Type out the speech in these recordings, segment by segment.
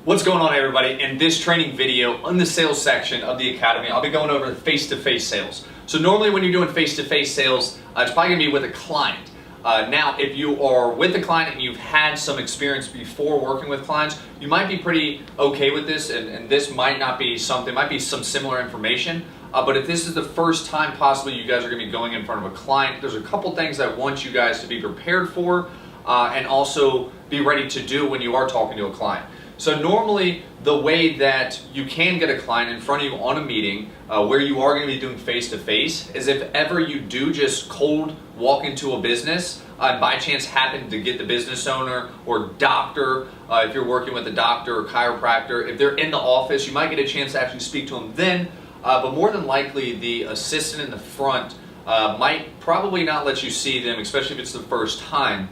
What's going on, everybody? In this training video on the sales section of the Academy, I'll be going over face-to-face sales. So normally when you're doing face-to-face sales, it's probably going to be with a client. Now, if you are with a client and you've had some experience before working with clients, you might be pretty okay with this, and this might not be something, might be some similar information. But if this is the first time possibly you guys are going to be going in front of a client, there's a couple things I want you guys to be prepared for and also be ready to do when you are talking to a client. So normally the way that you can get a client in front of you on a meeting where you are going to be doing face-to-face is if ever you do just cold walk into a business and by chance happen to get the business owner or doctor, if you're working with a doctor or chiropractor, if they're in the office, you might get a chance to actually speak to them then, but more than likely the assistant in the front might probably not let you see them, especially if it's the first time.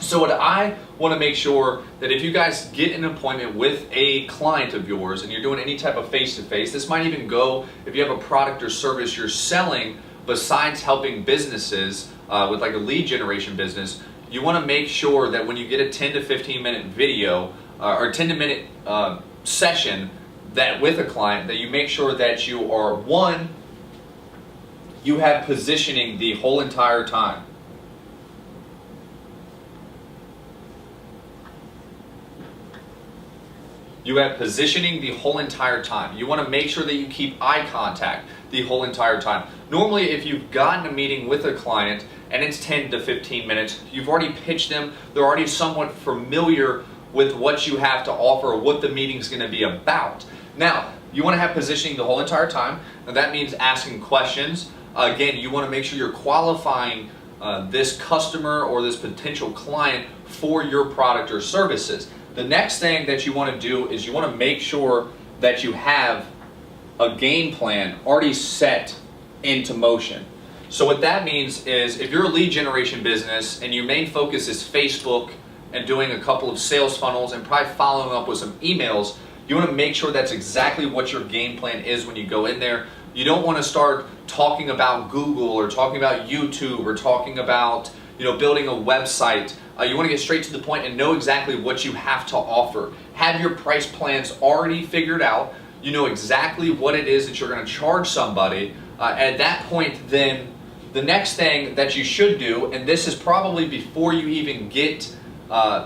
So what I want to make sure that if you guys get an appointment with a client of yours and you're doing any type of face-to-face, this might even go if you have a product or service you're selling besides helping businesses with like a lead generation business, you want to make sure that when you get a 10 to 15 minute video or 10 to minute session that with a client, that you make sure that you are, one, you have positioning the whole entire time. You have positioning the whole entire time. You want to make sure that you keep eye contact the whole entire time. Normally, if you've gotten a meeting with a client and it's 10 to 15 minutes, you've already pitched them, they're already somewhat familiar with what you have to offer, what the meeting's going to be about. Now, you want to have positioning the whole entire time, and that means asking questions. Again, you want to make sure you're qualifying this customer or this potential client for your product or services. The next thing that you want to do is you want to make sure that you have a game plan already set into motion. So what that means is if you're a lead generation business and your main focus is Facebook and doing a couple of sales funnels and probably following up with some emails, you want to make sure that's exactly what your game plan is when you go in there. You don't want to start talking about Google or talking about YouTube or talking about, building a website. You want to get straight to the point and know exactly what you have to offer. Have your price plans already figured out. You know exactly what it is that you're going to charge somebody. At that point, then the next thing that you should do, and this is probably before you even get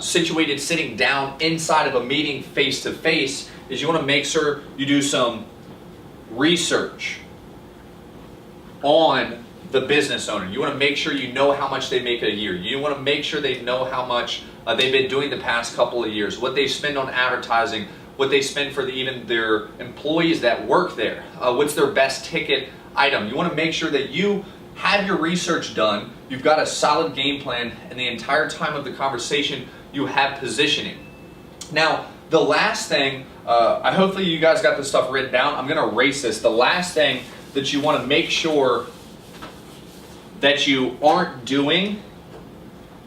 situated sitting down inside of a meeting face to face, is you want to make sure you do some research on the business owner. You want to make sure you know how much they make a year. You want to make sure they know how much they've been doing the past couple of years, what they spend on advertising, what they spend for even their employees that work there, what's their best ticket item. You want to make sure that you have your research done, you've got a solid game plan, and the entire time of the conversation you have positioning. Now, the last thing, hopefully you guys got this stuff written down. I'm going to erase this. The last thing that you want to make sure that you aren't doing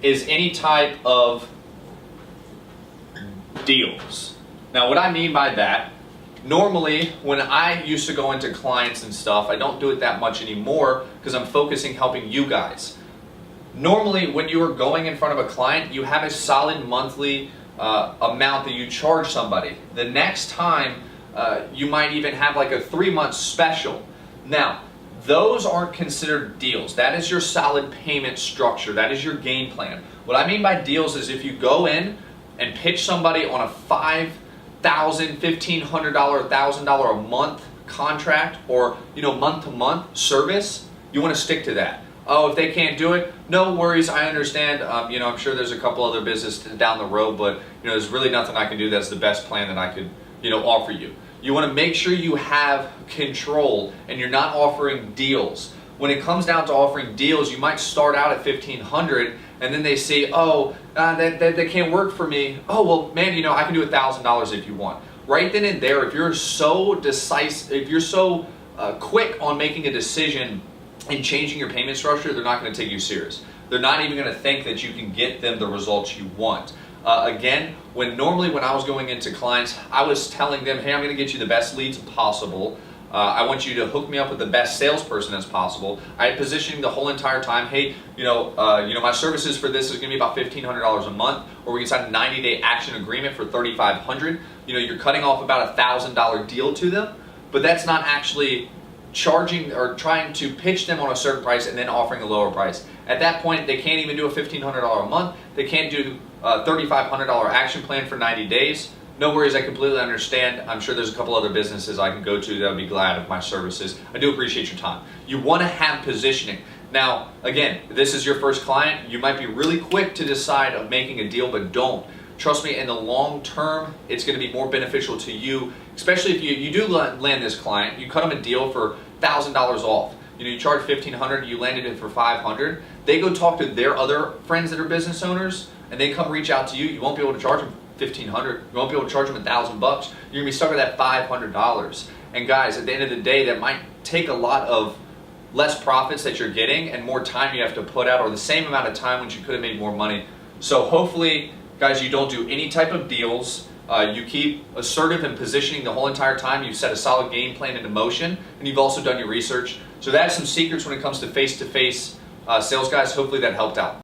is any type of deals. Now, what I mean by that, normally when I used to go into clients and stuff, I don't do it that much anymore because I'm focusing helping you guys. Normally when you are going in front of a client, you have a solid monthly amount that you charge somebody. The next time you might even have like a 3-month special. Now, those aren't considered deals. That is your solid payment structure. That is your game plan. What I mean by deals is if you go in and pitch somebody on a $5,000, $1,500, $1,000 a month contract or month-to-month service, you want to stick to that. Oh, if they can't do it, no worries. I understand. I'm sure there's a couple other businesses down the road, but there's really nothing I can do that's the best plan that I could offer you. You want to make sure you have control and you're not offering deals. When it comes down to offering deals, you might start out at $1,500 and then they say, that can't work for me. Oh, well, man, I can do $1,000 if you want. Right then and there, if you're so decisive, if you're so quick on making a decision and changing your payment structure, they're not going to take you serious. They're not even going to think that you can get them the results you want. Again, when I was going into clients, I was telling them, hey, I'm going to get you the best leads possible. I want you to hook me up with the best salesperson as possible. I had positioning the whole entire time. Hey, my services for this is going to be about $1,500 a month, or we can sign a 90-day action agreement for $3,500. You're cutting off about $1,000 deal to them, but that's not actually charging or trying to pitch them on a certain price and then offering a lower price. At that point, they can't even do a $1,500 a month. They can't do a $3,500 action plan for 90 days. No worries, I completely understand. I'm sure there's a couple other businesses I can go to that would be glad of my services. I do appreciate your time. You want to have positioning. Now, again, if this is your first client, you might be really quick to decide of making a deal, but don't. Trust me, in the long term, it's going to be more beneficial to you, especially if you do land this client. You cut them a deal for $1,000 off. You charge $1,500, you landed it for $500. They go talk to their other friends that are business owners, and they come reach out to you. You won't be able to charge them $1,500. You won't be able to charge them $1,000. You're gonna be stuck with that $500. And guys, at the end of the day, that might take a lot of less profits that you're getting and more time you have to put out, or the same amount of time when you could have made more money. So hopefully, guys, you don't do any type of deals. You keep assertive and positioning the whole entire time. You've set a solid game plan into motion, and you've also done your research. So that's some secrets when it comes to face-to-face sales, guys. Hopefully that helped out.